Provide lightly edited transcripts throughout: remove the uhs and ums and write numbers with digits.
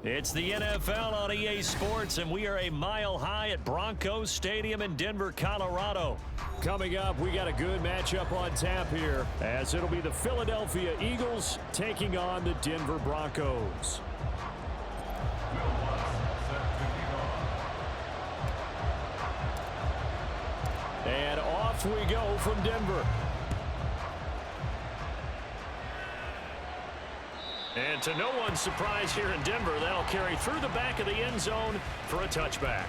It's the NFL on EA Sports, and we are a mile high at Broncos Stadium in Denver, Colorado. Coming up, we got a good matchup on tap here, as it'll be the Philadelphia Eagles taking on the Denver Broncos. And off we go from Denver. And to no one's surprise here in Denver, that'll carry through the back of the end zone for a touchback.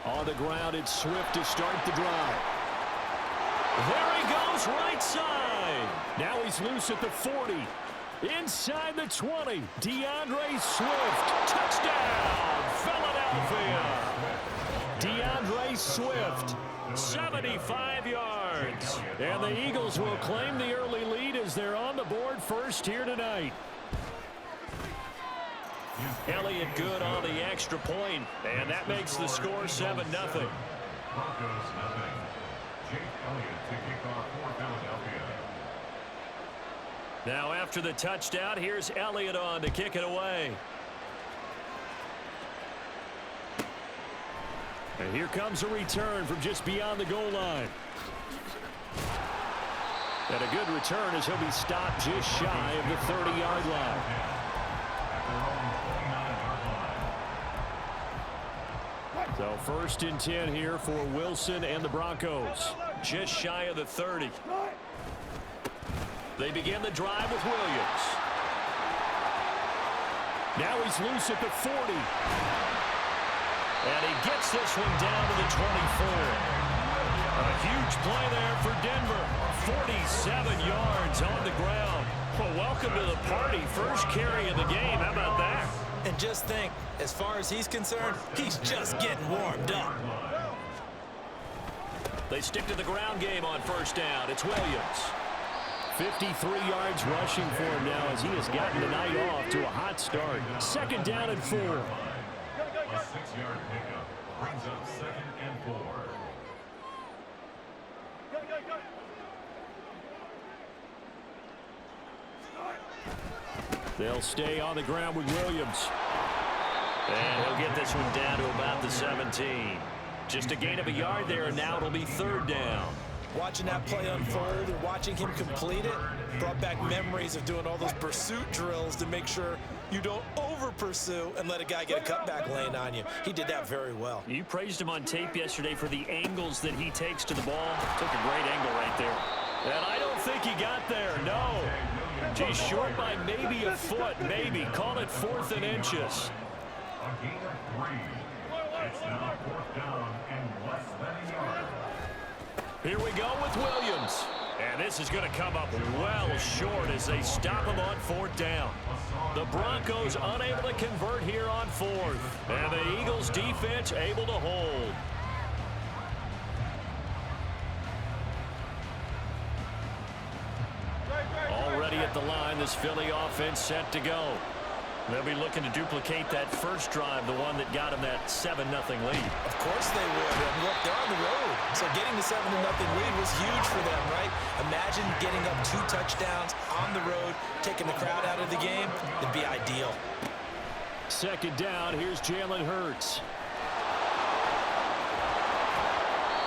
On the ground, it's Swift to start the drive. There he goes, right side. Now he's loose at the 40. Inside the 20, DeAndre Swift, touchdown, Philadelphia. DeAndre Swift, 75 yards. And the Eagles will claim the early lead as they're on the board first here tonight. Elliott good on the extra point, and that makes the score 7-0. Broncos nothing. Jake Elliott to kick off for Philadelphia. Now after the touchdown, here's Elliott on to kick it away. And here comes a return from just beyond the goal line. And a good return as he'll be stopped just shy of the 30-yard line. So first and 10 here for Wilson and the Broncos. Just shy of the 30. They begin the drive with Williams. Now he's loose at the 40. And he gets this one down to the 24. A huge play there for Denver. 47 yards on the ground. Well, welcome to the party. First carry of the game. How about that? And just think, as far as he's concerned, he's just getting warmed up. They stick to the ground game on first down. It's Williams. 53 yards rushing for him now as he has gotten the night off to a hot start. Second down and 4. A 6-yard pickup brings up 2nd and 4. They'll stay on the ground with Williams. And he'll get this one down to about the 17. Just a gain of a yard there, and now it'll be 3rd down. Watching that play unfold and watching him complete it brought back memories of doing all those pursuit drills to make sure you don't over-pursue and let a guy get a cutback lane on you. He did that very well. You praised him on tape yesterday for the angles that he takes to the ball. Took a great angle right there. And I don't think he got there, no. He's short by maybe a foot, maybe. Call it 4th and inches. A gain of 3. It's now 4th down and less than a yard. Here we go with Williams. And this is going to come up well short as they stop him on 4th down. The Broncos unable to convert here on 4th. And the Eagles defense able to hold. Already at the line, this Philly offense set to go. They'll be looking to duplicate that first drive, the one that got them that 7-0 lead. Of course they would. And look, they're on the road. So getting the 7-0 lead was huge for them, right? Imagine getting up 2 touchdowns on the road, taking the crowd out of the game. It'd be ideal. Second down, here's Jalen Hurts.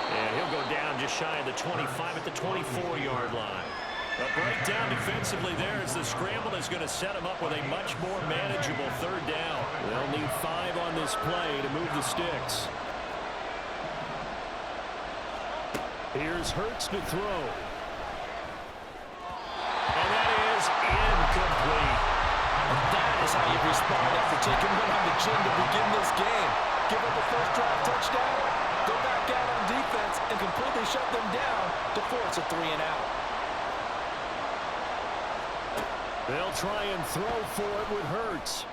And he'll go down just shy of the 25 at the 24-yard line. A breakdown defensively there as the scramble is going to set him up with a much more manageable 3rd down. They'll need 5 on this play to move the sticks. Here's Hurts to throw. And that is incomplete. And that is how you respond after taking one on the chin to begin this game. Give up a first drive touchdown, go back out on defense, and completely shut them down to force a 3-and-out. They'll try and throw for it with Hurts.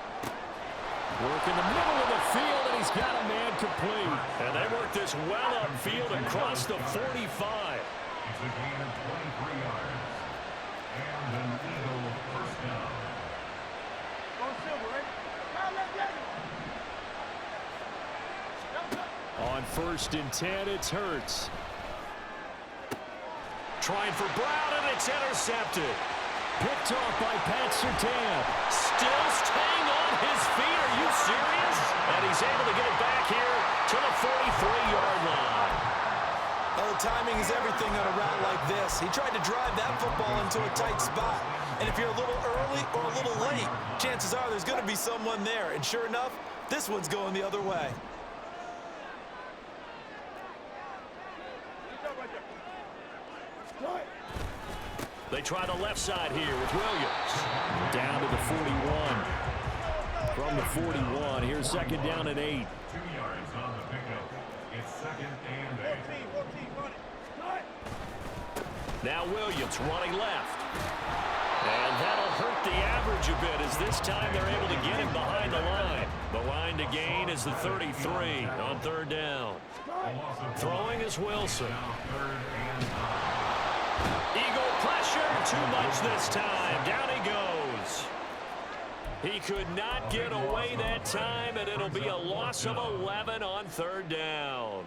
Work in the middle of the field, and he's got a man complete. And they work this well upfield across the 45. It's a gain of 23 yards. And an Eagle first down. On 1st and 10, it's Hurts. Trying for Brown, and it's intercepted. Picked off by Pat Surtain. Still staying on his feet. Are you serious? And he's able to get it back here to the 43-yard line. Well, timing is everything on a route like this. He tried to drive that football into a tight spot. And if you're a little early or a little late, chances are there's going to be someone there. And sure enough, this one's going the other way. They try the left side here with Williams. Down to the 41. From the 41, here's 2nd down and 8. 2 yards on the pickup. It's 2nd and 8. Now Williams running left. And that'll hurt the average a bit as this time they're able to get him behind the line. The line to gain is the 33 on 3rd down. Throwing is Wilson. Eagle pressure, too much this time. Down he goes. He could not get away that time, and it'll be a loss of 11 on 3rd down.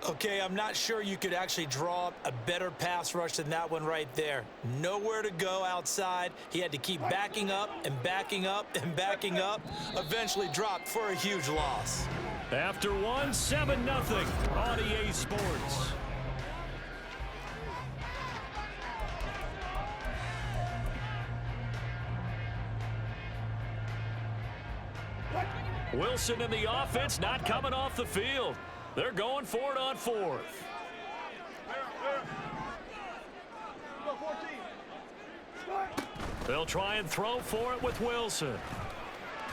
Okay, I'm not sure you could actually draw up a better pass rush than that one right there. Nowhere to go outside. He had to keep backing up and backing up and backing up. Eventually dropped for a huge loss. After 7-0 on EA Sports. Wilson and the offense not coming off the field. They're going for it on 4th. They'll try and throw for it with Wilson.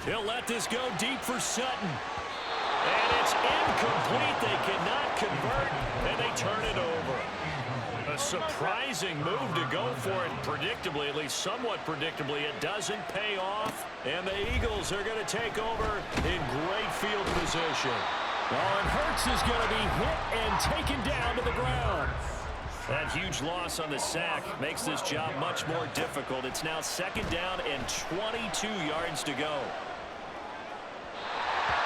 He'll let this go deep for Sutton. And it's incomplete. They cannot convert, and they turn it over. A surprising move to go for it predictably, at least somewhat predictably. It doesn't pay off, and the Eagles are going to take over in great field position. Oh, and Hurts is going to be hit and taken down to the ground. That huge loss on the sack makes this job much more difficult. It's now 2nd down and 22 yards to go.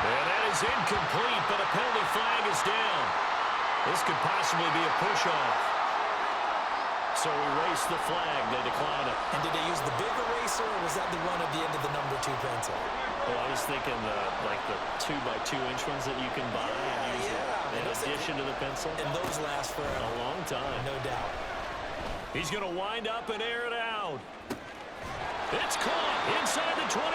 And that is incomplete, but a penalty flag is down. This could possibly be a push-off. So erase the flag. They decline it. And did they use the big eraser, or was that the one at the end of the number 2 pencil? Well, I was thinking like the 2x2-inch ones that you can buy and use in addition to the pencil. And those last for a long time. No doubt. He's going to wind up and air it out. It's caught inside the 25.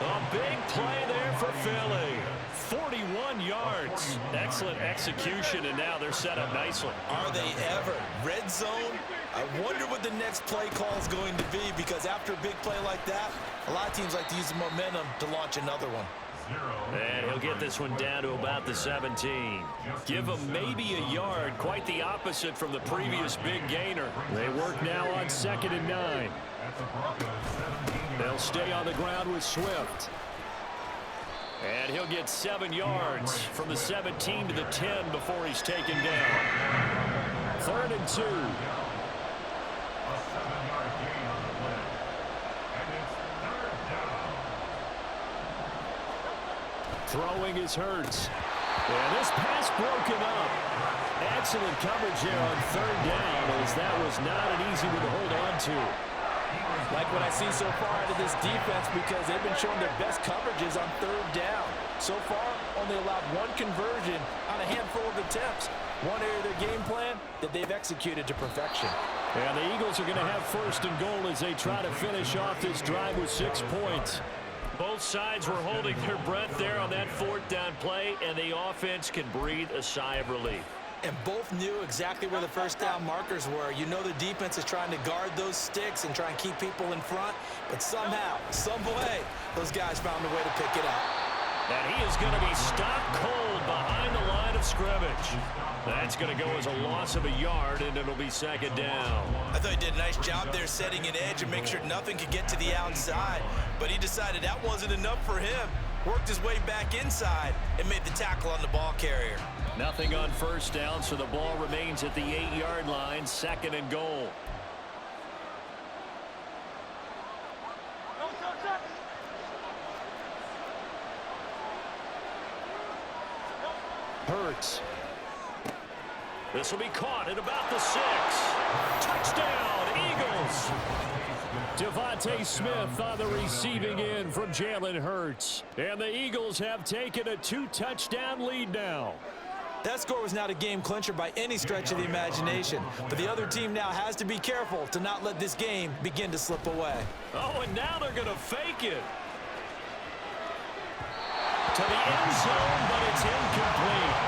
A big play there for Philly. 41 yards. Excellent execution, and now they're set up nicely. Are they ever? Red zone? I wonder what the next play call is going to be, because after a big play like that, a lot of teams like to use the momentum to launch another one. And he'll get this one down to about the 17. Give him maybe a yard, quite the opposite from the previous big gainer. They work now on 2nd and 9. They'll stay on the ground with Swift. And he'll get 7 yards from the 17 to the 10 before he's taken down. 3rd and 2. Throwing is Hurts. And this pass broken up. Excellent coverage there on 3rd down, as that was not an easy one to hold on to. Like what I see so far out of this defense, because they've been showing their best coverages on 3rd down. So far, only allowed 1 conversion on a handful of attempts. One area of their game plan that they've executed to perfection. And the Eagles are going to have 1st and goal as they try to finish off this drive with 6 points. Both sides were holding their breath there on that 4th down play, and the offense can breathe a sigh of relief. And both knew exactly where the 1st down markers were. You know the defense is trying to guard those sticks and try and keep people in front, but somehow, some way, those guys found a way to pick it up. And he is going to be stopped cold behind the line of scrimmage. That's going to go as a loss of a yard, and it'll be 2nd down. I thought he did a nice job there setting an edge and make sure nothing could get to the outside, but he decided that wasn't enough for him. Worked his way back inside and made the tackle on the ball carrier. Nothing on 1st down, so the ball remains at the 8-yard line, 2nd and goal. Hurts. This will be caught at about the 6. Touchdown, Eagles. Devontae Smith on the receiving end from Jalen Hurts. And the Eagles have taken a 2-touchdown lead now. That score was not a game clincher by any stretch of the imagination. But the other team now has to be careful to not let this game begin to slip away. Oh, and now they're going to fake it. To the end zone, but it's incomplete.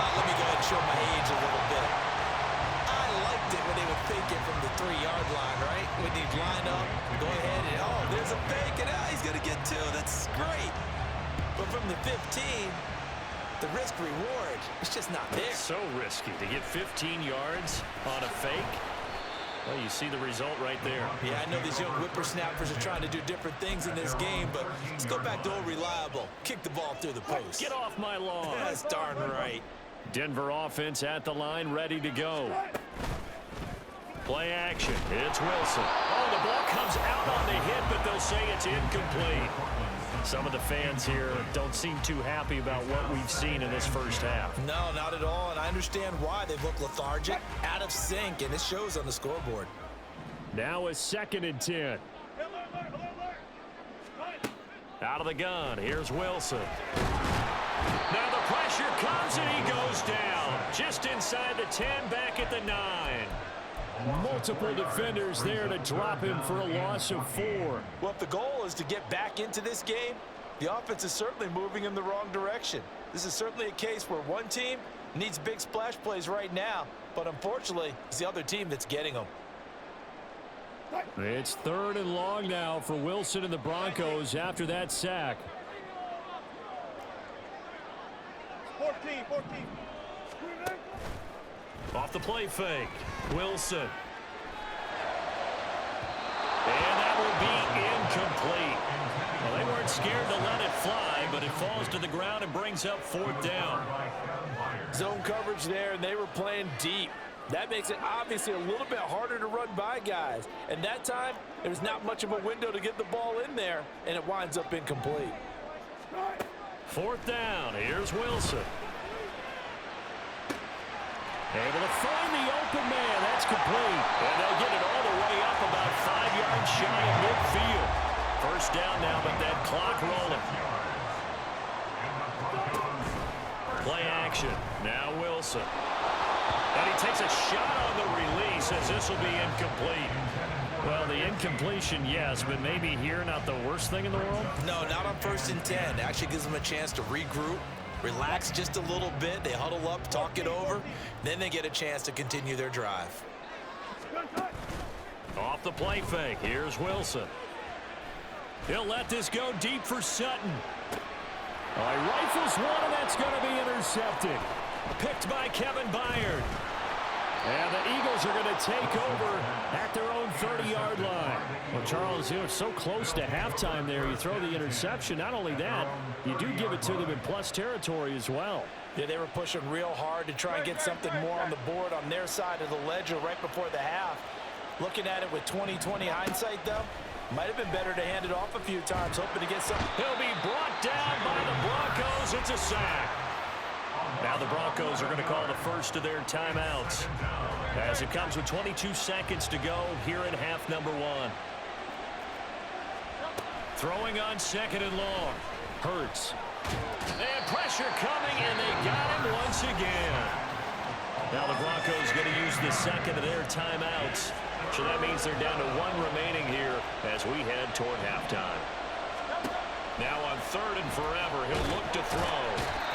Let me go ahead and show my age a little bit. I liked it when they would fake it from the 3-yard line, right? When they line up, go ahead and, oh, there's a fake, and he's going to get 2. That's great. But from the 15, the risk-reward, it's just not there. So risky to get 15 yards on a fake. Well, you see the result right there. Yeah, I know these young whippersnappers are trying to do different things in this game, but let's go back to old reliable. Kick the ball through the post. Get off my lawn. That's darn right. Denver offense at the line, ready to go. Play action. It's Wilson. Oh, the ball comes out on the hit, but they'll say it's incomplete. Some of the fans here don't seem too happy about what we've seen in this first half. No, not at all, and I understand why. They look lethargic, out of sync, and it shows on the scoreboard. Now a 2nd and 10. Out of the gun, here's Wilson. Now the pressure comes and he goes down. Just inside the 10, back at the 9. Multiple defenders there to drop him for a loss of 4. Well, if the goal is to get back into this game, the offense is certainly moving in the wrong direction. This is certainly a case where one team needs big splash plays right now, but unfortunately, it's the other team that's getting them. It's 3rd and long now for Wilson and the Broncos after that sack. 14. Off the play fake, Wilson. And that will be incomplete. Well, they weren't scared to let it fly, but it falls to the ground and brings up 4th down. Zone coverage there, and they were playing deep. That makes it obviously a little bit harder to run by guys. And that time, there's not much of a window to get the ball in there, and it winds up incomplete. 4th down, here's Wilson. Able to find the open man. That's complete. And they'll get it all the way up about 5 yards shy of midfield. First down now, but that clock rolling. Play action. Now Wilson. And he takes a shot on the release as this will be incomplete. Well, the incompletion, yes, but maybe here not the worst thing in the world? No, not on 1st and 10. It actually gives them a chance to regroup. Relax just a little bit. They huddle up, talk it over. Then they get a chance to continue their drive. Off the play fake. Here's Wilson. He'll let this go deep for Sutton. He rifles one, and that's going to be intercepted. Picked by Kevin Byard. And the Eagles are going to take over at their own 30-yard line. Well, Charles, you're so close to halftime there. You throw the interception. Not only that, you do give it to them in plus territory as well. Yeah, they were pushing real hard to try and get something more on the board on their side of the ledger right before the half. Looking at it with 20/20 hindsight, though, might have been better to hand it off a few times, hoping to get something. He'll be brought down by the Broncos. It's a sack. Now the Broncos are going to call the first of their timeouts as it comes with 22 seconds to go here in half number 1. Throwing on 2nd and long. Hurts. And pressure coming, and they got him once again. Now the Broncos going to use the 2nd of their timeouts. So that means they're down to 1 remaining here as we head toward halftime. Now on 3rd and forever, he'll look to throw.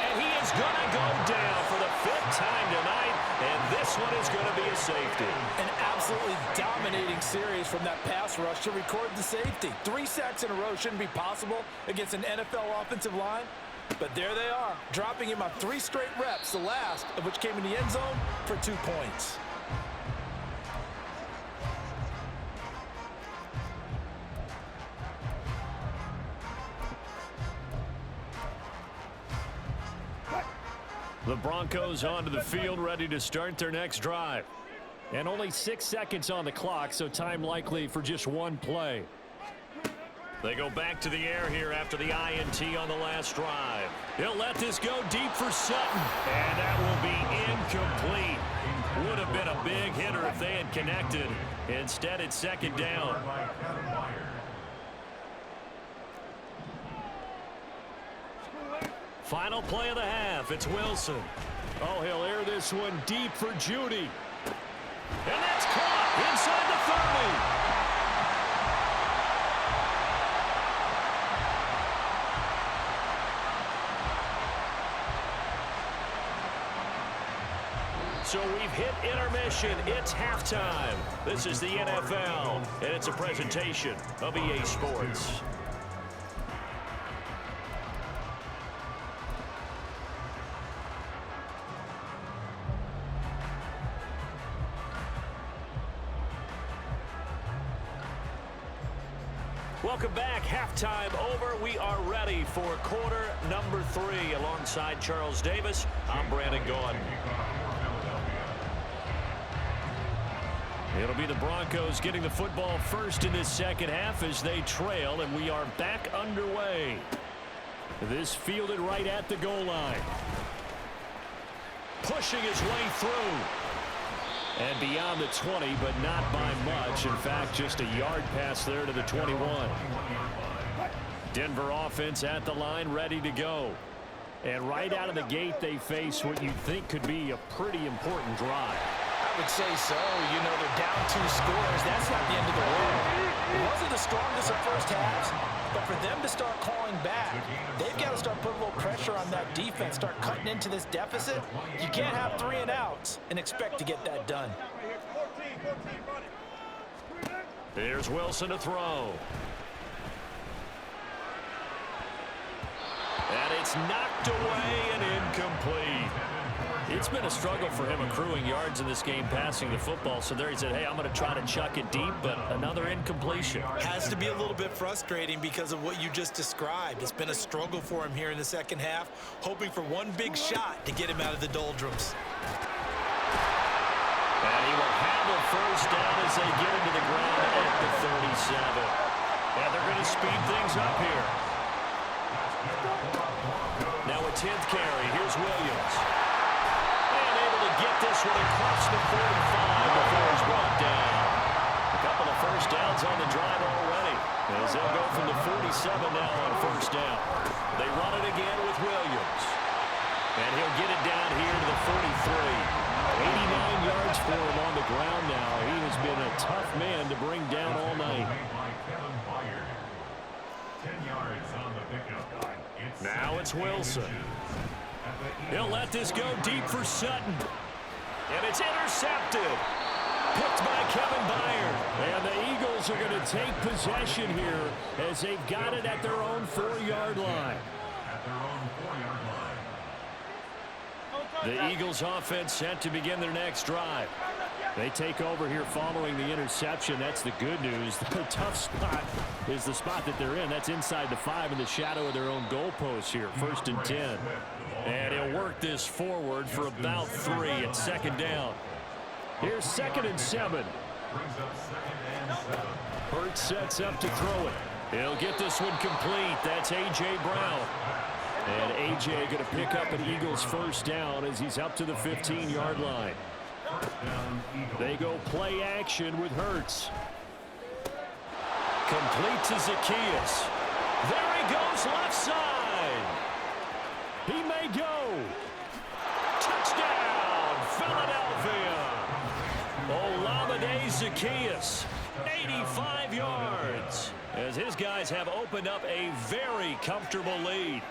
And he is going to go down for the 5th time tonight, and this one is going to be a safety. An absolutely dominating series from that pass rush to record the safety. 3 sacks in a row shouldn't be possible against an NFL offensive line, but there they are, dropping him on 3 straight reps, the last of which came in the end zone for 2 points. The Broncos onto the field, ready to start their next drive. And only 6 seconds on the clock, so time likely for just 1 play. They go back to the air here after the INT on the last drive. He'll let this go deep for Sutton. And that will be incomplete. Would have been a big hitter if they had connected. Instead, it's second down. Final play of the half. It's Wilson. Oh, he'll air this one deep for Judy. And that's caught inside the 30. So we've hit intermission. It's halftime. This is the NFL, and it's a presentation of EA Sports. Welcome back. Halftime over. We are ready for quarter number 3. Alongside Charles Davis, I'm Brandon Gaughan. It'll be the Broncos getting the football first in this second half as they trail, and we are back underway. This fielded right at the goal line. Pushing his way through. And beyond the 20, but not by much. In fact, just a yard pass there to the 21. Denver offense at the line, ready to go. And right out of the gate, they face what you'd think could be a pretty important drive. I would say so. You know, they're down 2 scores. That's not the end of the world. It wasn't the strongest of first halves, but for them to start clawing back, they've got to start putting a little pressure on that defense, start cutting into this deficit. You can't have 3 and outs and expect to get that done. Here's Wilson to throw. And it's knocked away and incomplete. It's been a struggle for him accruing yards in this game passing the football. So there he said, hey, I'm going to try to chuck it deep, but another incompletion. Has to be a little bit frustrating because of what you just described. It's been a struggle for him here in the second half, hoping for one big shot to get him out of the doldrums. And he will handle first down as they get into the ground at the 37. And they're going to speed things up here. Now a 10th carry. Here's Williams. Get this one across the 45 before he's brought down. A couple of first downs on the drive already as they'll go from the 47 now on first down. They run it again with Williams. And he'll get it down here to the 43. 89 yards for him on the ground now. He has been a tough man to bring down all night. 10 yards on the pickup. Now it's Wilson. He'll let this go deep for Sutton. And it's intercepted. Picked by Kevin Byard. And the Eagles are going to take possession here as they've got it at their own 4-yard line. The Eagles offense set to begin their next drive. They take over here following the interception. That's the good news. The tough spot is the spot that they're in. That's inside the 5 in the shadow of their own goalpost here. 1st and 10. And he'll work this forward for about 3 at second down. Here's 2nd and 7. Hurts sets up to throw it. He'll get this one complete. That's A.J. Brown. And A.J. going to pick up an Eagles first down as he's up to the 15-yard line. They go play action with Hurts. Complete to Zacchaeus. There he goes left side. He may go. Touchdown, Philadelphia. Olamide Zacchaeus, 85 yards. As his guys have opened up a very comfortable lead.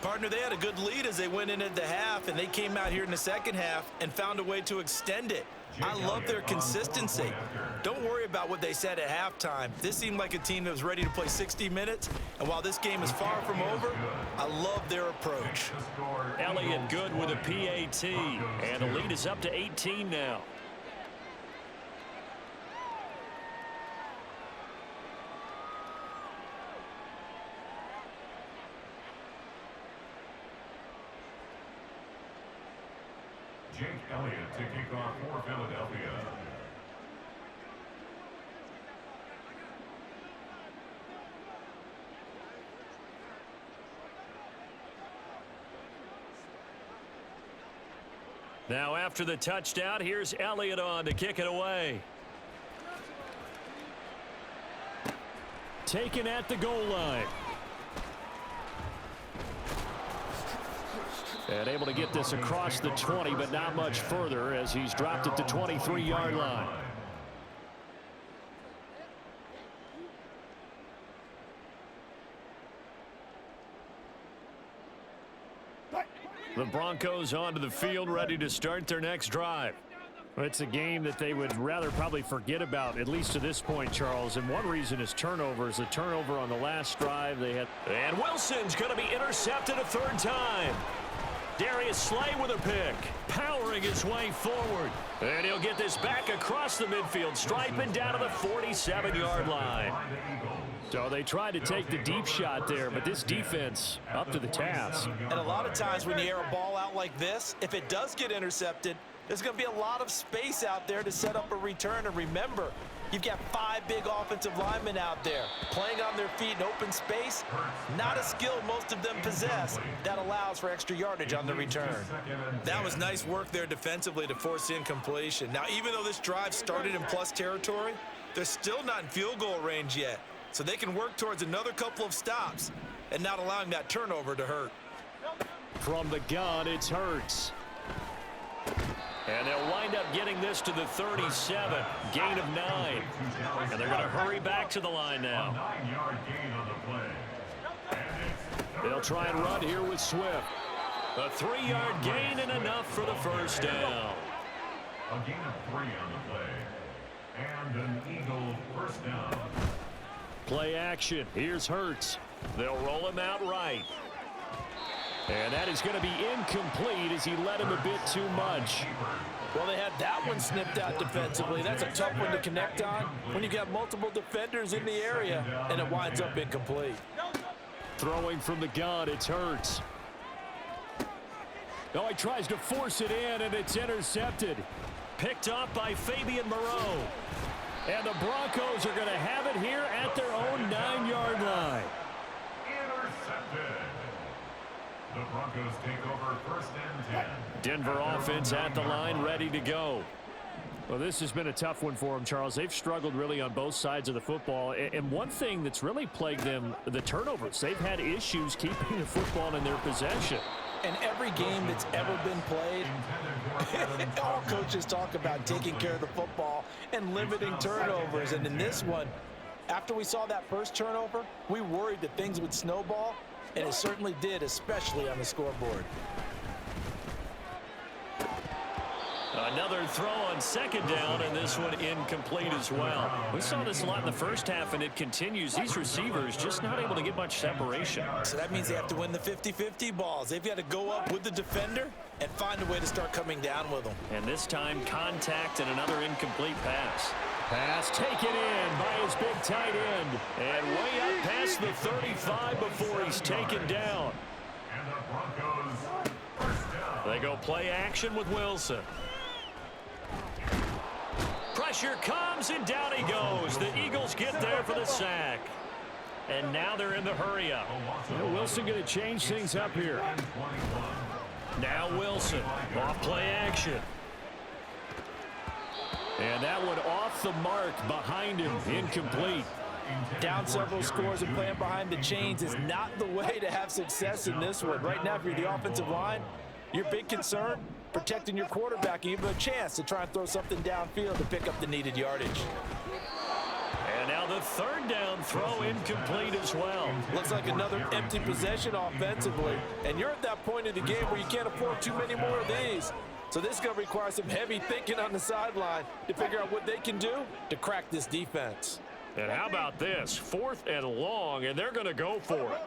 Partner, they had a good lead as they went in at the half, and they came out here in the second half and found a way to extend it. I love their consistency. Don't worry about what they said at halftime. This seemed like a team that was ready to play 60 minutes, and while this game is far from over, I love their approach. Elliott good with a PAT, and the lead is up to 18 now. Jake Elliott to kick off for Philadelphia. Now after the touchdown, here's Elliott on to kick it away. Taken at the goal line. And able to get this across the 20, but not much further as he's dropped it to 23-yard line. The Broncos onto the field, ready to start their next drive. It's a game that they would rather probably forget about, at least to this point, Charles. And one reason is turnovers. A turnover on the last drive they had. And Wilson's going to be intercepted a third time. Darius Slay with a pick, powering his way forward. And he'll get this back across the midfield stripe and down to the 47-yard line. So they tried to take the deep shot there, but this defense up to the task. And a lot of times when you air a ball out like this, if it does get intercepted, there's going to be a lot of space out there to set up a return. And remember, you've got 5 big offensive linemen out there playing on their feet in open space. Not a skill most of them possess that allows for extra yardage on the return. That was nice work there defensively to force incompletion. Now, even though this drive started in plus territory, they're still not in field goal range yet. So they can work towards another couple of stops and not allowing that turnover to hurt. From the gun, it's Hurts. And they'll wind up getting this to the 37. Gain of 9. And they're going to hurry back to the line now. 9-yard gain on the play. They'll try and run here with Swift. A 3-yard gain and enough for the first down. A gain of 3 on the play. And an Eagle first down. Play action. Here's Hurts. They'll roll him out right. And that is going to be incomplete as he led him a bit too much. Well, they had that one snipped out defensively. That's a tough one to connect on when you got multiple defenders in the area, and it winds up incomplete. Throwing from the gun, it's Hurts. Oh, he tries to force it in, and it's intercepted. Picked up by Fabian Moreau. And the Broncos are going to have it here at their own 9-yard line. Intercepted. The Broncos take over first and 10. Denver offense at the line, ready to go. Well, this has been a tough one for them, Charles. They've struggled really on both sides of the football. And one thing that's really plagued them, the turnovers. They've had issues keeping the football in their possession. And every game that's ever been played, all coaches talk about taking care of the football and limiting turnovers. And in this one, after we saw that first turnover, we worried that things would snowball, and it certainly did, especially on the scoreboard. Another throw on second down, and this one incomplete as well. We saw this a lot in the first half, and it continues. These receivers just not able to get much separation. So that means they have to win the 50-50 balls. They've got to go up with the defender and find a way to start coming down with them. And this time, contact and another incomplete pass. Pass taken in by his big tight end. And way up past the 35 before he's taken down. And the Broncos first down. They go play action with Wilson. Pressure comes, and down he goes. The Eagles get there for the sack. And now they're in the hurry-up. Wilson going to change things up here. Now Wilson, off play action. And that one off the mark behind him, incomplete. Down several scores and playing behind the chains is not the way to have success in this one. Right now, if you're the offensive line, your big concern, protecting your quarterback, and give him a chance to try and throw something downfield to pick up the needed yardage. And now the third down throw incomplete as well. Looks like another empty possession offensively. And you're at that point of the game where you can't afford too many more of these. So this is going to require some heavy thinking on the sideline to figure out what they can do to crack this defense. And how about this? 4th and long, and they're going to go for it.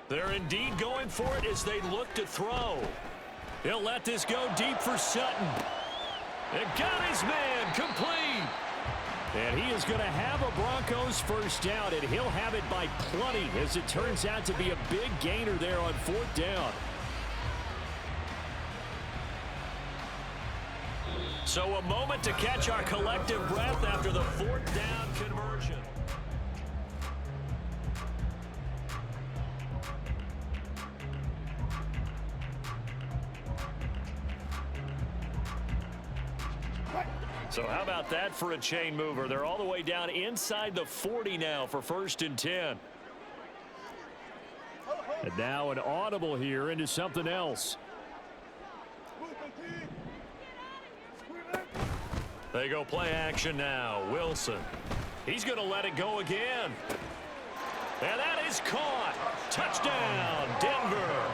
They're indeed going for it as they look to throw. He'll let this go deep for Sutton. And got his man complete. And he is going to have a Broncos first down, and he'll have it by plenty as it turns out to be a big gainer there on 4th down. So a moment to catch our collective breath after the 4th down conversion. So how about that for a chain mover? They're all the way down inside the 40 now for 1st and 10. And now an audible here into something else. They go play action now. Wilson. He's going to let it go again. And that is caught. Touchdown, Denver.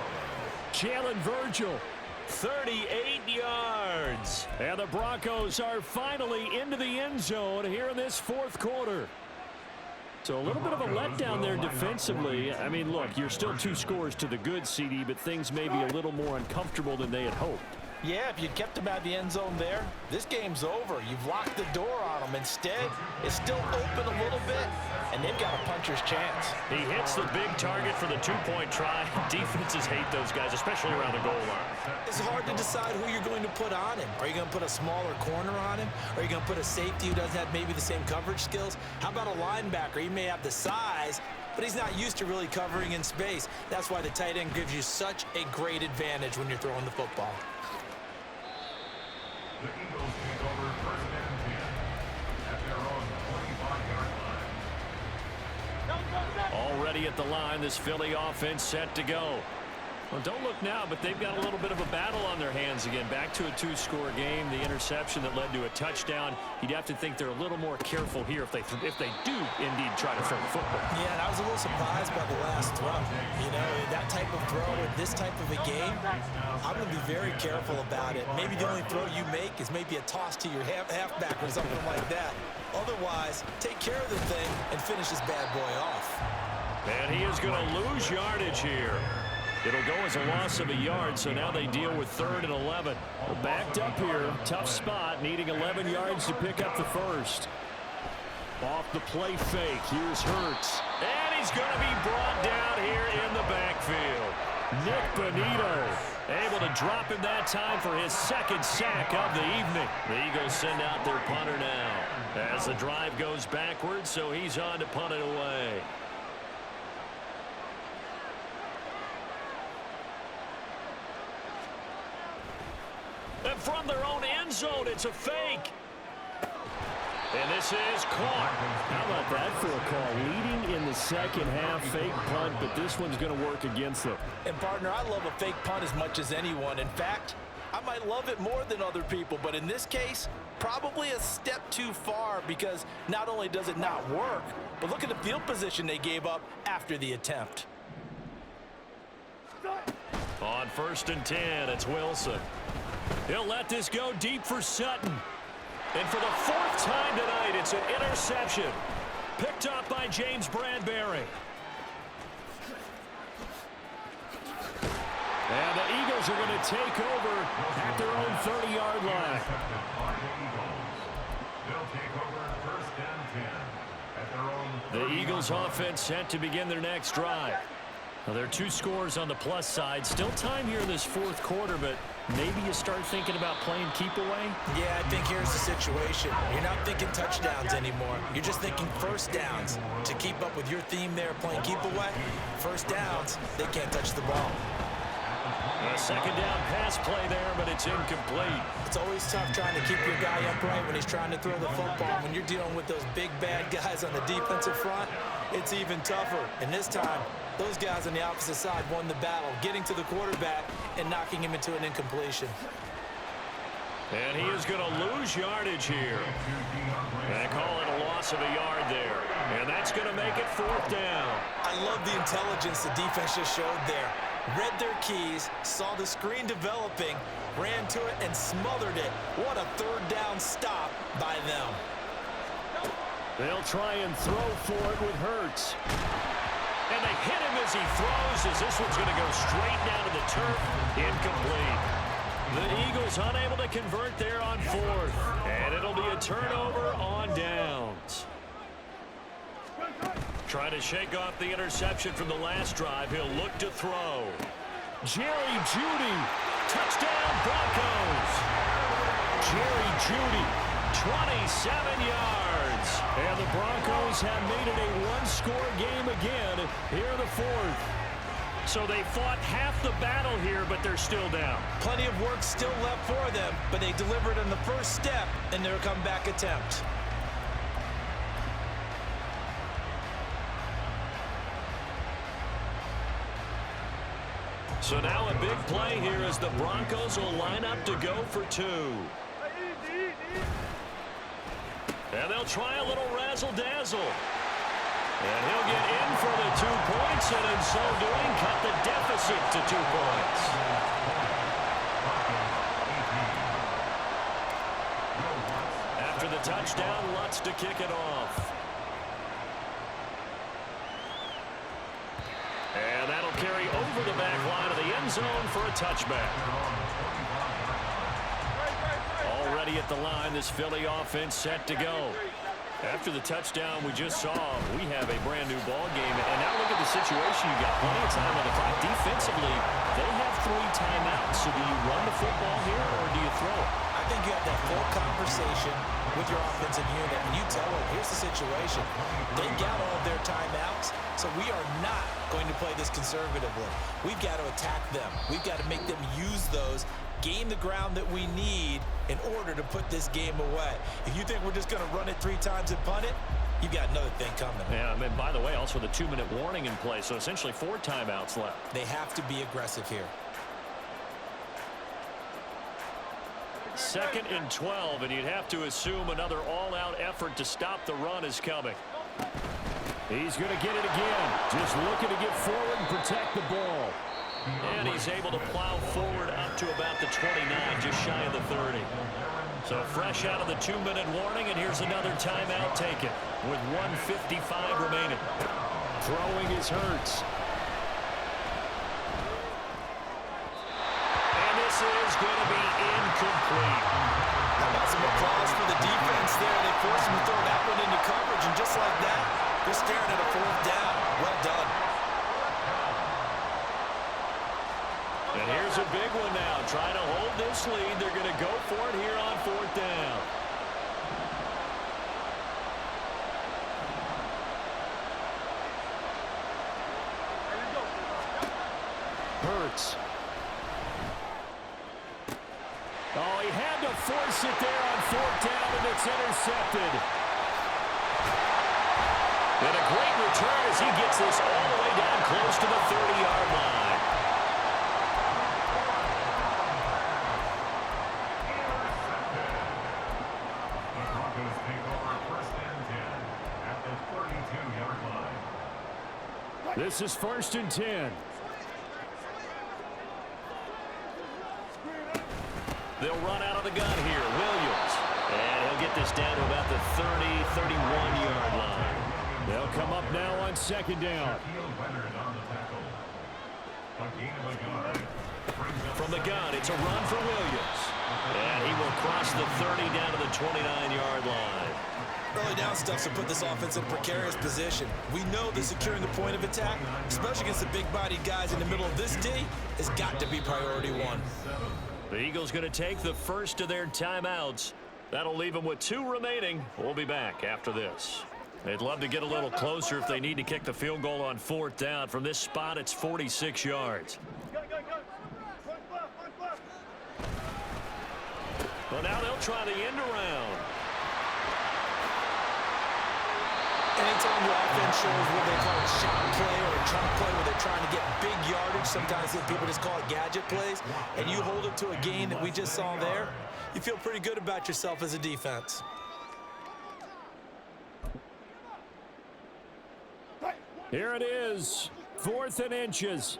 Jalen Virgil, 38 yards. And the Broncos are finally into the end zone here in this 4th quarter. So a little bit of a letdown there defensively. I mean, look, you're still 2 scores to the good, CD, but things may be a little more uncomfortable than they had hoped. Yeah, if you'd kept him out of the end zone there, this game's over. You've locked the door on him. Instead, it's still open a little bit, and they've got a puncher's chance. He hits the big target for the 2-point try. Defenses hate those guys, especially around the goal line. It's hard to decide who you're going to put on him. Are you going to put a smaller corner on him? Are you going to put a safety who doesn't have maybe the same coverage skills? How about a linebacker? He may have the size, but he's not used to really covering in space. That's why the tight end gives you such a great advantage when you're throwing the football. The Eagles take over 1st and 10 at their own 25-yard line. Already at the line, this Philly offense set to go. Well, don't look now, but they've got a little bit of a battle on their hands again. Back to a 2-score game. The interception that led to a touchdown. You'd have to think they're a little more careful here if they do indeed try to throw the football. Yeah, and I was a little surprised by the last throw. You know, that type of throw in this type of a game, I'm going to be very careful about it. Maybe the only throw you make is maybe a toss to your halfback or something like that. Otherwise, take care of the thing and finish this bad boy off. And he is going to lose yardage here. It'll go as a loss of a yard, so now they deal with 3rd and 11. Well, backed up here, tough spot, needing 11 yards to pick up the first. Off the play fake, here's Hurts. And he's going to be brought down here in the backfield. Nick Bonito able to drop him that time for his 2nd sack of the evening. The Eagles send out their punter now as the drive goes backwards, so he's on to punt it away. And from their own end zone, it's a fake. And this is caught. How about that for a call? Leading in the 2nd half, fake punt, but this one's going to work against them. And, partner, I love a fake punt as much as anyone. In fact, I might love it more than other people, but in this case, probably a step too far because not only does it not work, but look at the field position they gave up after the attempt. On 1st and 10, it's Wilson. He'll let this go deep for Sutton. And for the 4th time tonight, it's an interception. Picked up by James Bradbury. And the Eagles are going to take over at their own 30-yard line. They'll take over 1st and 10 at their own. The Eagles offense set to begin their next drive. Now, there are 2 scores on the plus side. Still time here in this 4th quarter, but maybe you start thinking about playing keep away? Yeah, I think here's the situation. You're not thinking touchdowns anymore. You're just thinking 1st downs. To keep up with your theme there, playing keep away, 1st downs, they can't touch the ball. A 2nd down pass play there, but it's incomplete. It's always tough trying to keep your guy upright when he's trying to throw the football. When you're dealing with those big, bad guys on the defensive front, it's even tougher. And this time, those guys on the opposite side won the battle, getting to the quarterback and knocking him into an incompletion. And he is going to lose yardage here. They call it a loss of a yard there. And that's going to make it 4th down. I love the intelligence the defense just showed there. Read their keys, saw the screen developing, ran to it, and smothered it. What a 3rd down stop by them. They'll try and throw for it with Hurts. And they hit him as he throws, as this one's going to go straight down to the turf. Incomplete. The Eagles unable to convert there on 4th. And it'll be a turnover on downs. Trying to shake off the interception from the last drive. He'll look to throw. Jerry Jeudy. Touchdown Broncos. Jerry Jeudy, 27 yards. And the Broncos have made it a 1-score game again here in the 4th. So they fought half the battle here, but they're still down. Plenty of work still left for them, but they delivered on the first step in their comeback attempt. So now a big play here as the Broncos will line up to go for two. And they'll try a little razzle-dazzle. And he'll get in for the 2 points, and in so doing, cut the deficit to 2 points. After the touchdown, Lutz to kick it off. And that'll carry over the back line of the end zone for a touchback. Already at the line, this Philly offense set to go. After the touchdown we just saw, we have a brand new ball game. And now look at the situation. You got plenty of time on the clock. Defensively, they have 3 timeouts. So do you run the football here or do you throw it? I think you have that full conversation with your offensive unit, and you tell them, here's the situation. They got all of their timeouts, so we are not going to play this conservatively. We've got to attack them. We've got to make them use those, gain the ground that we need in order to put this game away. If you think we're just going to run it 3 times and punt it, you've got another thing coming. Yeah, I mean, by the way, also the 2-minute warning in play, so essentially 4 timeouts left. They have to be aggressive here. 2nd and 12, and you'd have to assume another all-out effort to stop the run is coming. He's going to get it again. Just looking to get forward and protect the ball. And he's able to plow forward up to about the 29, just shy of the 30. So fresh out of the 2-minute warning, and here's another timeout taken with 1:55 remaining. Throwing is Hurts. And this is going to be incomplete. How about some applause for the defense there? They forced him to throw that one into coverage, and just like that, they're staring at a 4th down. Well done. And here's a big one now. Trying to hold this lead. They're going to go for it here on 4th down. Hurts. Oh, he had to force it there on 4th down, and it's intercepted. And a great return as he gets this all the way down close to the 30-yard line. This is 1st and 10. They'll run out of the gun here. Williams. And he'll get this down to about the 30, 31-yard line. They'll come up now on 2nd down. From the gun, it's a run for Williams. And he will cross the 30 down to the 29-yard line. Early down stuff to put this offense in a precarious position. We know that securing the point of attack, especially against the big-bodied guys in the middle of this D, has got to be priority 1. The Eagles going to take the first of their timeouts. That'll leave them with 2 remaining. We'll be back after this. They'd love to get a little closer if they need to kick the field goal on 4th down. From this spot, it's 46 yards. Well, now they'll try the end around. Anytime your offense shows what they call a shot play or a chunk play where they're trying to get big yardage, sometimes people just call it gadget plays, and you hold it to a gain that we just saw there, you feel pretty good about yourself as a defense. Here it is, 4th and inches.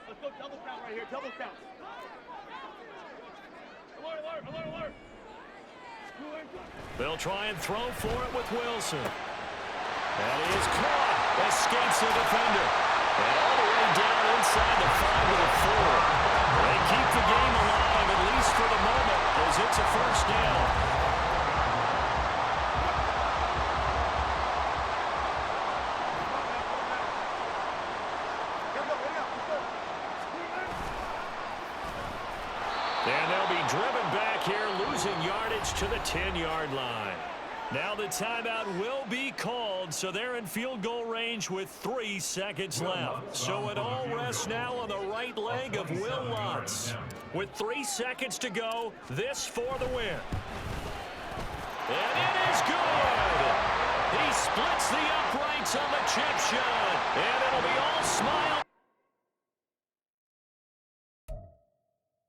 Let's go double count right here. Double count. Alert, alert, alert, alert. They'll try and throw for it with Wilson. That is caught. Escapes the defender. And all the way down inside the 5 to the 4. They keep the game alive, at least for the moment, as it's a 1st down. And they'll be driven back here, losing yardage to the 10-yard line. Now the timeout will be called, so they're in field goal range with 3 seconds left. So it all rests now on the right leg of Will Lutz. With 3 seconds to go, this for the win. And it is good! He splits the uprights on the chip shot, and it'll be